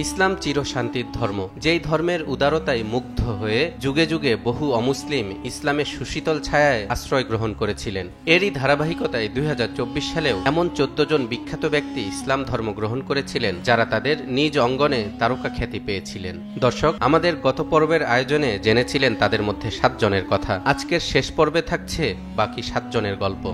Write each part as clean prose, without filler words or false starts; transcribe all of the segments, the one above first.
ইসলাম চিরশান্তির ধর্ম, যেই ধর্মের উদারতায় মুগ্ধ হয়ে যুগে যুগে বহু অমুসলিম ইসলামের সুশীতল ছায়ায় আশ্রয় গ্রহণ করেছিলেন। এরই ধারাবাহিকতায় 2024 সালেও এমন 14 জন বিখ্যাত ব্যক্তি ইসলাম ধর্ম গ্রহণ করেছিলেন, যারা তাদের নিজ অঙ্গনে তারকা খ্যাতি পেয়েছিলেন। দর্শক, আমাদের গত পর্বের আয়োজনে জেনেছিলেন তাদের মধ্যে 7 জনের কথা। আজকের শেষ পর্বে থাকছে বাকি 7 জনের গল্প।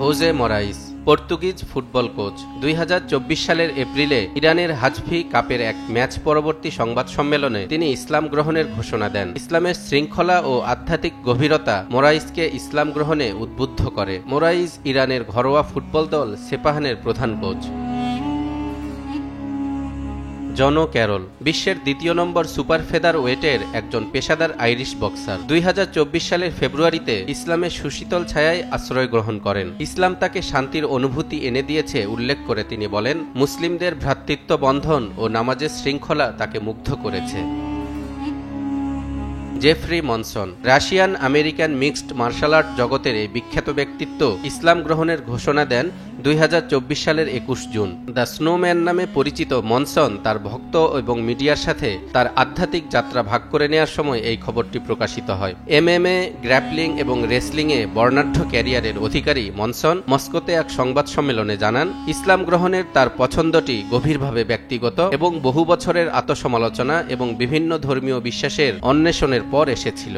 Jose Morais, Portuguese football coach. 2024 সালের এপ্রিলে ইরানের হাজফি কাপের এক ম্যাচ পরবর্তী সংবাদ সম্মেলনে তিনি ইসলাম গ্রহণের ঘোষণা দেন। ইসলামের শৃঙ্খলা ও আধ্যাত্মিক গভীরতা মোরাইসকে ইসলাম গ্রহণে উদ্বুদ্ধ করে। মোরাইস ইরানের ঘরোয়া ফুটবল দল সেপাহানের প্রধান কোচ। জন ক্যারল, বিশ্বের 2 নম্বর সুপার ফেদার ওয়েটের একজন পেশাদার আইরিশ বক্সার। 2024 সালের ফেব্রুয়ারিতে ইসলামের সুশীতল ছায়ায় আশ্রয় গ্রহণ করেন। ইসলাম তাকে শান্তির অনুভূতি এনে দিয়েছে উল্লেখ করে তিনি বলেন, মুসলিমদের ভ্রাতৃত্ব বন্ধন ও নামাজের শৃঙ্খলা তাকে মুগ্ধ করেছে। Jeffrey Monson, Russian American mixed martial art জগতের এই বিখ্যাত ব্যক্তিত্ব ইসলাম গ্রহণের ঘোষণা দেন 2024 সালের 21 জুন। দ্য স্নোম্যান নামে পরিচিত মনসন তার ভক্ত এবং মিডিয়ার সাথে তার আধ্যাত্মিক যাত্রা ভাগ করে নেওয়ার সময় এই খবরটি প্রকাশিত হয়। MMA, গ্র্যাপলিং এবং রেসলিংয়ে বর্ণাঢ্য ক্যারিয়ারের অধিকারী মনসন মস্কোতে এক সংবাদ সম্মেলনে জানান, ইসলাম গ্রহণের তার পছন্দটি গভীরভাবে ব্যক্তিগত এবং বহু বছরের আত্মসমালোচনা এবং বিভিন্ন ধর্মীয় বিশ্বাসের অন্বেষণের পর এসেছিল।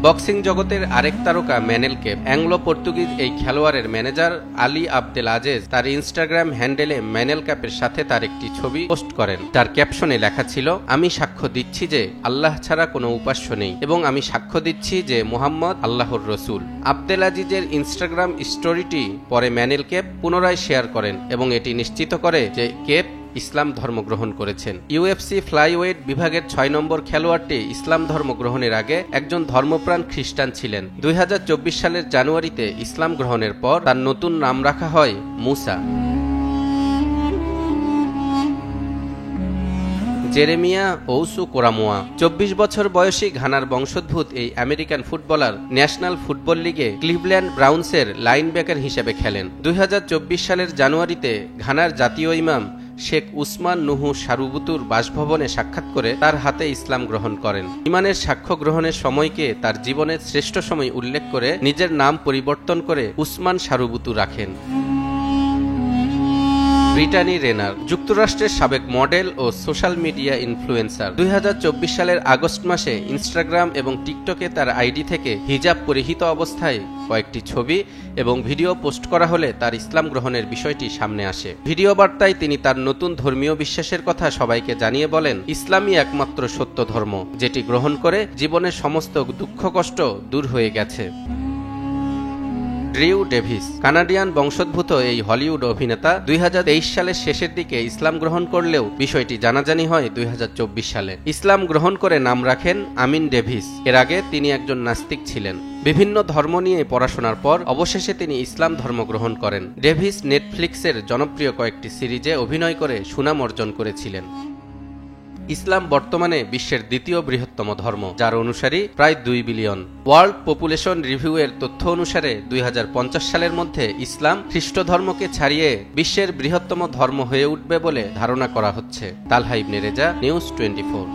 বক্সিং জগতের আরেক তারকা ম্যানেল কেপ, অ্যাংলো পর্তুগিজ এই খেলোয়াড়ের ম্যানেজার আলী আবদেল আজেজ তার ইনস্টাগ্রাম হ্যান্ডেলে ম্যানেল ক্যাপের সাথে তার একটি ছবি পোস্ট করেন। তার ক্যাপশনে লেখা ছিল, আমি সাক্ষ্য দিচ্ছি যে আল্লাহ ছাড়া কোনো উপাস্য নেই এবং আমি সাক্ষ্য দিচ্ছি যে মুহাম্মদ আল্লাহর রসুল। আবদেল আজিজের ইনস্টাগ্রাম স্টোরিটি পরে ম্যানেল কেপ পুনরায় শেয়ার করেন এবং এটি নিশ্চিত করে যে কেপ ইসলাম ধর্ম গ্রহণ করেছেন। ইউএফসি ফ্লাইওয়েট বিভাগের 6 নম্বর খেলোয়াড়টি ইসলাম ধর্ম গ্রহণের আগে একজন ধর্মপ্রাণ খ্রিস্টান ছিলেন। 2024 সালের জানুয়ারিতে ইসলাম গ্রহণের পর তার নতুন নাম রাখা হয় মুসা। জেরেমিয়া ওউসু কোরামোয়া, 24 বছর বয়সী ঘানার বংশোদ্ভূত এই আমেরিকান ফুটবলার ন্যাশনাল ফুটবল লিগে ক্লিভল্যান্ড ব্রাউন্সের লাইনব্যাকার হিসেবে খেলেন। 2024 সালের জানুয়ারিতে ঘানার জাতীয় ইমাম শেখ উসমান নুহু সারুবুতুর বাসভবনে সাক্ষাৎ করে তার হাতে ইসলাম গ্রহণ করেন। ইমানের সাক্ষ্য গ্রহণের সময়কে তার জীবনের শ্রেষ্ঠ সময় উল্লেখ করে নিজের নাম পরিবর্তন করে উসমান সারুবুতু রাখেন। ব্রিটানি রেনার, যুক্তরাষ্ট্রের সাবেক মডেল ও সোশ্যাল মিডিয়া ইনফ্লুয়েন্সার। 2024 সালের আগস্ট মাসে ইনস্টাগ্রাম এবং টিকটকে তার আইডি থেকে হিজাব পরিহিত অবস্থায় কয়েকটি ছবি এবং ভিডিও পোস্ট করা হলে তার ইসলাম গ্রহণের বিষয়টি সামনে আসে। ভিডিও বার্তায় তিনি তার নতুন ধর্মীয় বিশ্বাসের কথা সবাইকে জানিয়ে বলেন, ইসলামই একমাত্র সত্য ধর্ম, যেটি গ্রহণ করে জীবনের সমস্ত দুঃখ কষ্ট দূর হয়ে গেছে। ড্রিউ ডেভিস, কানাডিয়ান বংশোদ্ভূত এই হলিউড অভিনেতা 2023 সালের শেষের দিকে ইসলাম গ্রহণ করলেও বিষয়টি জানাজানি হয় 2024 সালে। ইসলাম গ্রহণ করে নাম রাখেন আমিন ডেভিস। এর আগে তিনি একজন নাস্তিক ছিলেন। বিভিন্ন ধর্ম নিয়ে পড়াশোনার পর অবশেষে তিনি ইসলাম ধর্ম গ্রহণ করেন। ডেভিস নেটফ্লিক্সের জনপ্রিয় কয়েকটি সিরিজে অভিনয় করে সুনাম অর্জন করেছিলেন। ইসলাম বর্তমানে বিশ্বের 2য় বৃহত্তম ধর্ম, যার অনুসারী প্রায় 2 বিলিয়ন। ওয়ার্ল্ড পপুলেশন রিভিউ এর তথ্য অনুসারে 2050 সালের মধ্যে ইসলাম খ্রিস্ট ধর্মকে ছাড়িয়ে বিশ্বের বৃহত্তম ধর্ম হয়ে উঠবে বলে ধারণা করা হচ্ছে। তালহা ইবনে রেজা, নিউজ 24।